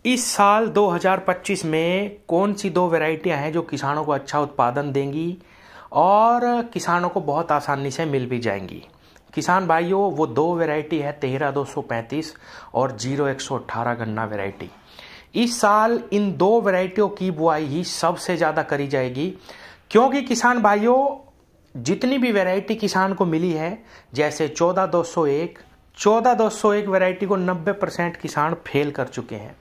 इस साल 2025 में कौन सी दो वैरायटियां हैं जो किसानों को अच्छा उत्पादन देंगी और किसानों को बहुत आसानी से मिल भी जाएंगी। किसान भाइयों, वो दो वैरायटी है 13-235 और 0118 गन्ना वैरायटी। इस साल इन दो वैरायटियों की बुआई ही सबसे ज़्यादा करी जाएगी, क्योंकि किसान भाइयों जितनी भी वैरायटी किसान को मिली है, जैसे 14-201 वैरायटी को 90% किसान फेल कर चुके हैं।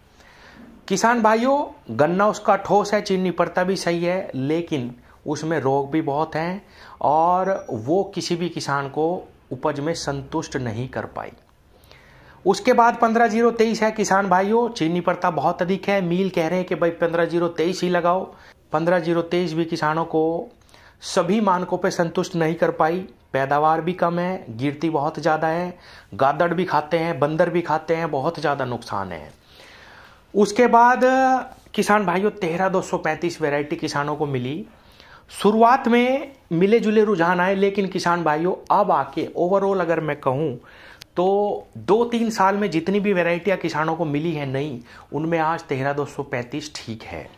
किसान भाइयों, गन्ना उसका ठोस है, चीनी पड़ता भी सही है, लेकिन उसमें रोग भी बहुत हैं और वो किसी भी किसान को उपज में संतुष्ट नहीं कर पाई। उसके बाद 15-023 है किसान भाइयों, चीनी पड़ता बहुत अधिक है। मील कह रहे हैं कि भाई 15-023 ही लगाओ। 15-023 भी किसानों को सभी मानकों पे संतुष्ट नहीं कर पाई। पैदावार भी कम है, गिरती बहुत ज़्यादा है, गादड़ भी खाते हैं, बंदर भी खाते हैं, बहुत ज़्यादा नुकसान है। उसके बाद किसान भाइयों 13-235 वैरायटी किसानों को मिली। शुरुआत में मिले जुले रुझान आए, लेकिन किसान भाइयों अब आके ओवरऑल अगर मैं कहूँ तो 2-3 साल में जितनी भी वैरायटियाँ किसानों को मिली है नई, उनमें आज 13-235 ठीक है।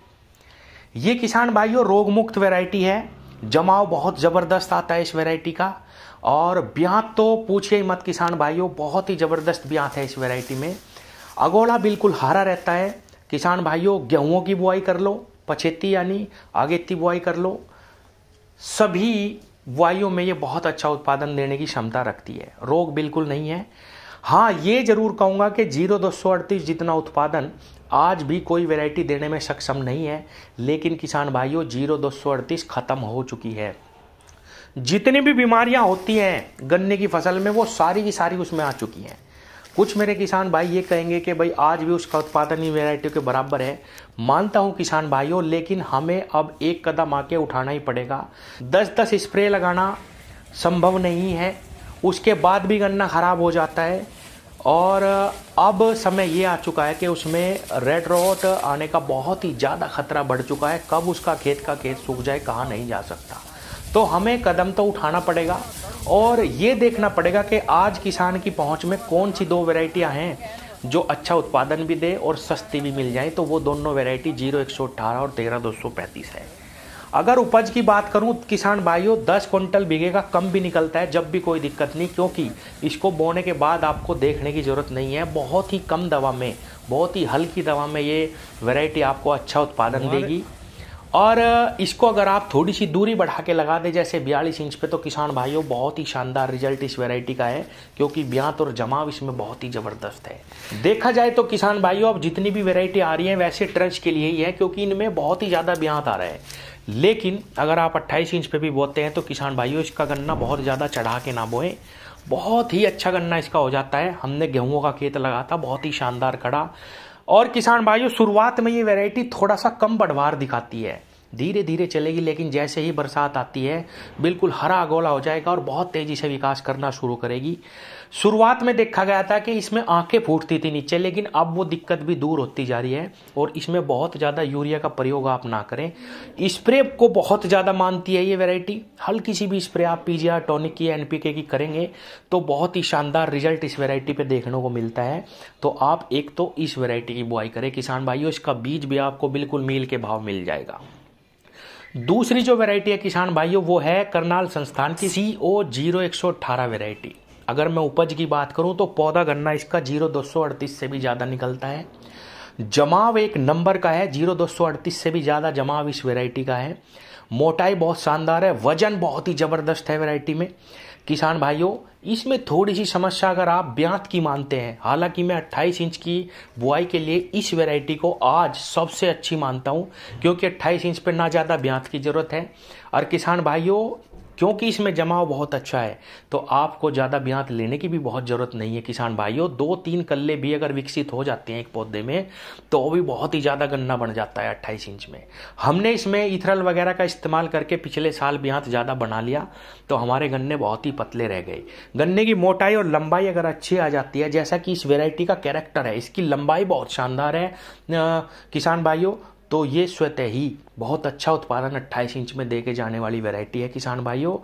ये किसान भाइयों रोग मुक्त वैरायटी है, जमाव बहुत ज़बरदस्त आता है इस वैरायटी का, और ब्यात तो पूछिए ही मत किसान भाइयों, बहुत ही ज़बरदस्त ब्यात है इस वैरायटी में। अगोला बिल्कुल हरा रहता है। किसान भाइयों गेहूं की बुआई कर लो, पछेती यानी अगेती बुआई कर लो, सभी बुआइयों में ये बहुत अच्छा उत्पादन देने की क्षमता रखती है। रोग बिल्कुल नहीं है। हाँ, ये जरूर कहूँगा कि 0238 जितना उत्पादन आज भी कोई वैरायटी देने में सक्षम नहीं है, लेकिन किसान भाइयों 0238 खत्म हो चुकी है। जितनी भी बीमारियां होती हैं गन्ने की फसल में, वो सारी की सारी उसमें आ चुकी हैं। कुछ मेरे किसान भाई ये कहेंगे कि भाई आज भी उसका उत्पादन ही वैरायटियों के बराबर है। मानता हूं किसान भाइयों, लेकिन हमें अब एक कदम आके उठाना ही पड़ेगा। 10-10 स्प्रे लगाना संभव नहीं है, उसके बाद भी गन्ना खराब हो जाता है। और अब समय ये आ चुका है कि उसमें रेड रॉट आने का बहुत ही ज़्यादा खतरा बढ़ चुका है। कब उसका खेत का खेत सूख जाए कहा नहीं जा सकता। तो हमें कदम तो उठाना पड़ेगा और ये देखना पड़ेगा कि आज किसान की पहुंच में कौन सी दो वैरायटियां हैं जो अच्छा उत्पादन भी दे और सस्ती भी मिल जाए। तो वो दोनों वैरायटी 0118 और 13-235 है। अगर उपज की बात करूं किसान भाइयों 10 क्विंटल बीघे का कम भी निकलता है, जब भी कोई दिक्कत नहीं, क्योंकि इसको बोने के बाद आपको देखने की ज़रूरत नहीं है। बहुत ही कम दवा में, बहुत ही हल्की दवा में ये वैरायटी आपको अच्छा उत्पादन देगी। और इसको अगर आप थोड़ी सी दूरी बढ़ा के लगा दें, जैसे 42 इंच पे, तो किसान भाइयों बहुत ही शानदार रिजल्ट इस वैरायटी का है, क्योंकि ब्यात और जमाव इसमें बहुत ही ज़बरदस्त है। देखा जाए तो किसान भाइयों अब जितनी भी वैरायटी आ रही है वैसे ट्रंच के लिए ही है, क्योंकि इनमें बहुत ही ज़्यादा ब्यात आ रहा है। लेकिन अगर आप 28 इंच पे भी बोते हैं तो किसान भाइयों इसका गन्ना बहुत ज़्यादा चढ़ा के ना बोएं, बहुत ही अच्छा गन्ना इसका हो जाता है। हमने गेहूँ का खेत लगा था, बहुत ही शानदार कड़ा। और किसान भाइयों शुरुआत में ये वैरायटी थोड़ा सा कम बढ़वार दिखाती है, धीरे धीरे चलेगी, लेकिन जैसे ही बरसात आती है बिल्कुल हरा गोला हो जाएगा और बहुत तेजी से विकास करना शुरू करेगी। शुरुआत में देखा गया था कि इसमें आंखें फूटती थी नीचे, लेकिन अब वो दिक्कत भी दूर होती जा रही है। और इसमें बहुत ज़्यादा यूरिया का प्रयोग आप ना करें। स्प्रे को बहुत ज़्यादा मानती है ये वैरायटी। हल्की सी भी स्प्रे आप पीजीआर टॉनिक की या एनपीके की करेंगे तो बहुत ही शानदार रिजल्ट इस वैरायटी पे देखने को मिलता है। तो आप एक तो इस वैरायटी की बुआई करें किसान भाइयों, इसका बीज भी आपको बिल्कुल मील के भाव मिल जाएगा। दूसरी जो वैरायटी है किसान भाइयों वो है करनाल संस्थान की CO0118 वैरायटी। अगर मैं उपज की बात करूं तो पौधा गन्ना इसका 0238 से भी ज़्यादा निकलता है। जमाव एक नंबर का है, 0238 से भी ज़्यादा जमाव इस वैरायटी का है। मोटाई बहुत शानदार है, वजन बहुत ही ज़बरदस्त है वैरायटी में। किसान भाइयों इसमें थोड़ी सी समस्या अगर आप ब्यात की मानते हैं, हालांकि मैं 28 इंच की बुआई के लिए इस वैरायटी को आज सबसे अच्छी मानता हूं, क्योंकि 28 इंच पर ना ज़्यादा ब्यात की ज़रूरत है। और किसान भाइयों क्योंकि इसमें जमाव बहुत अच्छा है तो आपको ज़्यादा ब्यात लेने की भी बहुत ज़रूरत नहीं है। किसान भाइयों 2-3 कल्ले भी अगर विकसित हो जाते हैं एक पौधे में तो भी बहुत ही ज़्यादा गन्ना बन जाता है 28 इंच में। हमने इसमें इथरल वगैरह का इस्तेमाल करके पिछले साल ब्यात ज़्यादा बना लिया तो हमारे गन्ने बहुत ही पतले रह गए। गन्ने की मोटाई और लंबाई अगर अच्छी आ जाती है, जैसा कि इस वैरायटी का कैरेक्टर है, इसकी लंबाई बहुत शानदार है किसान भाइयों, तो ये स्वतः ही बहुत अच्छा उत्पादन 28 इंच में दे के जाने वाली वैरायटी है किसान भाइयों।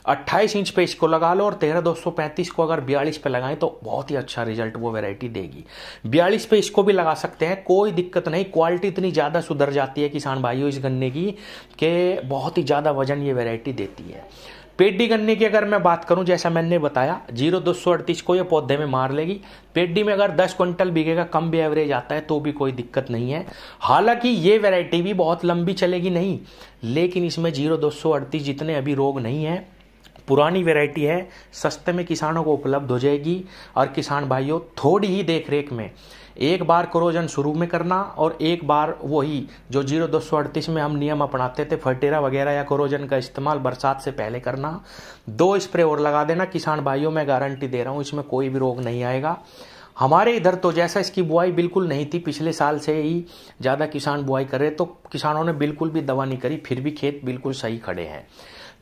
28 इंच पे इसको लगा लो और 13235 को अगर 42 पे लगाएं तो बहुत ही अच्छा रिजल्ट वो वैरायटी देगी। 42 पे इसको भी लगा सकते हैं, कोई दिक्कत नहीं। क्वालिटी इतनी ज़्यादा सुधर जाती है किसान भाइयों इस गन्ने की कि बहुत ही ज़्यादा वजन ये वैरायटी देती है। पेड्डी गन्ने की अगर मैं बात करूं, जैसा मैंने बताया 0238 को ये पौधे में मार लेगी। पेड्डी में अगर 10 क्विंटल बिकेगा, कम भी एवरेज आता है तो भी कोई दिक्कत नहीं है। हालांकि ये वैरायटी भी बहुत लंबी चलेगी नहीं, लेकिन इसमें 0238 जितने अभी रोग नहीं है, पुरानी वैरायटी है, सस्ते में किसानों को उपलब्ध हो जाएगी। और किसान भाइयों थोड़ी ही देख रेख में एक बार क्रोजन शुरू में करना और एक बार वही जो 0238 में हम नियम अपनाते थे, फर्टेरा वगैरह या क्रोजन का इस्तेमाल बरसात से पहले करना। 2 स्प्रे और लगा देना किसान भाइयों, मैं गारंटी दे रहा हूँ इसमें कोई भी रोग नहीं आएगा। हमारे इधर तो जैसा इसकी बुआई बिल्कुल नहीं थी, पिछले साल से ही ज़्यादा किसान बुआई करे, तो किसानों ने बिल्कुल भी दवा नहीं करी, फिर भी खेत बिल्कुल सही खड़े हैं।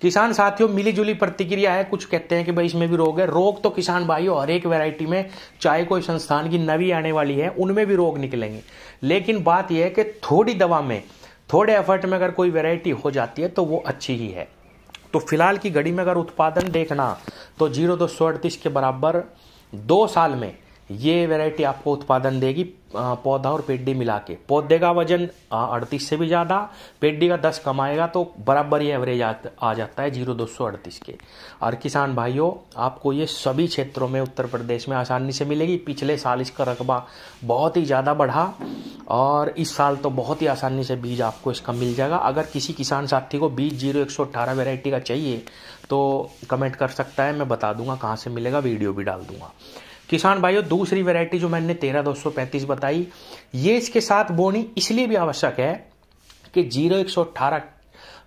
किसान साथियों मिलीजुली प्रतिक्रिया है, कुछ कहते हैं कि भाई इसमें भी रोग है। रोग तो किसान भाइयों हर एक वैरायटी में, चाहे कोई संस्थान की नवी आने वाली है उनमें भी रोग निकलेंगे, लेकिन बात यह है कि थोड़ी दवा में, थोड़े एफर्ट में अगर कोई वैरायटी हो जाती है तो वो अच्छी ही है। तो फिलहाल की घड़ी में अगर उत्पादन देखना तो 0238 के बराबर 2 साल में ये वैरायटी आपको उत्पादन देगी, पौधा और पेड्डी मिला के। पौधे का वजन 38 से भी ज़्यादा, पेड्डी का 10 कमाएगा तो बराबर ये एवरेज आ जाता है 0238 के। और किसान भाइयों आपको ये सभी क्षेत्रों में उत्तर प्रदेश में आसानी से मिलेगी। पिछले साल इसका रकबा बहुत ही ज़्यादा बढ़ा और इस साल तो बहुत ही आसानी से बीज आपको इसका मिल जाएगा। अगर किसी किसान साथी को बीज 0118 वैरायटी का चाहिए तो कमेंट कर सकता है, मैं बता दूंगा कहाँ से मिलेगा, वीडियो भी डाल दूंगा। किसान भाइयों दूसरी वैरायटी जो मैंने 13235 बताई, ये इसके साथ बोनी इसलिए भी आवश्यक है कि 0118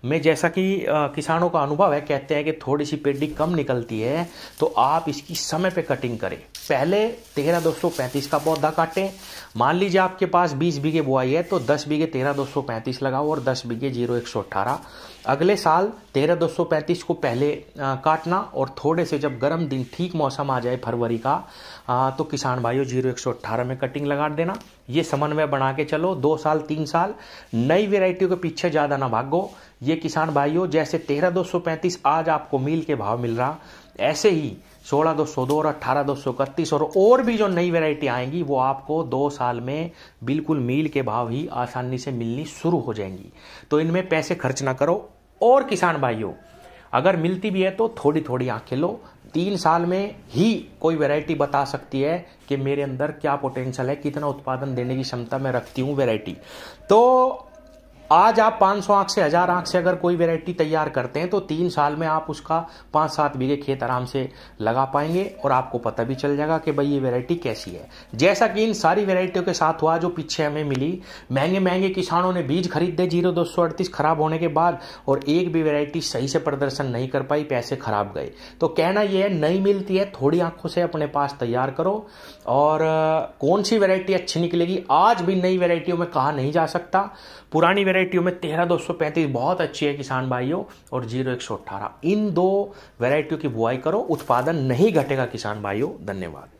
में जैसा कि किसानों का अनुभव है, कहते हैं कि थोड़ी सी पेड्डी कम निकलती है, तो आप इसकी समय पे कटिंग करें। पहले 13235 का पौधा काटें। मान लीजिए आपके पास 20 बीघे बुआई है तो 10 बीघे 13235 लगाओ और 10 बीघे 0118। अगले साल 13235 को पहले काटना और थोड़े से जब गर्म दिन, ठीक मौसम आ जाए फरवरी का, तो किसान भाइयों 0118 में कटिंग लगा देना। ये समन्वय बना के चलो 2 साल 3 साल, नई वेराइटियों के पीछे ज़्यादा ना भागो। ये किसान भाइयों जैसे 13235 आज आपको मील के भाव मिल रहा, ऐसे ही 16202 और 18231 और भी जो नई वैरायटी आएंगी वो आपको 2 साल में बिल्कुल मील के भाव ही आसानी से मिलनी शुरू हो जाएंगी। तो इनमें पैसे खर्च ना करो। और किसान भाइयों अगर मिलती भी है तो थोड़ी थोड़ी आंखें लो। 3 साल में ही कोई वैरायटी बता सकती है कि मेरे अंदर क्या पोटेंशियल है, कितना उत्पादन देने की क्षमता मैं रखती हूँ वैरायटी। तो आज आप 500 आंख से 1000 आंख से अगर कोई वैरायटी तैयार करते हैं तो 3 साल में आप उसका 5-7 बीघे खेत आराम से लगा पाएंगे और आपको पता भी चल जाएगा कि भाई ये वैरायटी कैसी है। जैसा कि इन सारी वैरायटियों के साथ हुआ जो पीछे हमें मिली, महंगे महंगे किसानों ने बीज खरीदे 0238 खराब होने के बाद और एक भी वैरायटी सही से प्रदर्शन नहीं कर पाई, पैसे खराब गए। तो कहना यह है नहीं मिलती है, थोड़ी आंखों से अपने पास तैयार करो। और कौन सी वैरायटी अच्छी निकलेगी आज भी नई वैरायटियों में कहा नहीं जा सकता। पुरानी वैरायटियों में 13235 बहुत अच्छी है किसान भाइयों और 0118, इन 2 वैरायटियों की बुआई करो, उत्पादन नहीं घटेगा किसान भाइयों। धन्यवाद।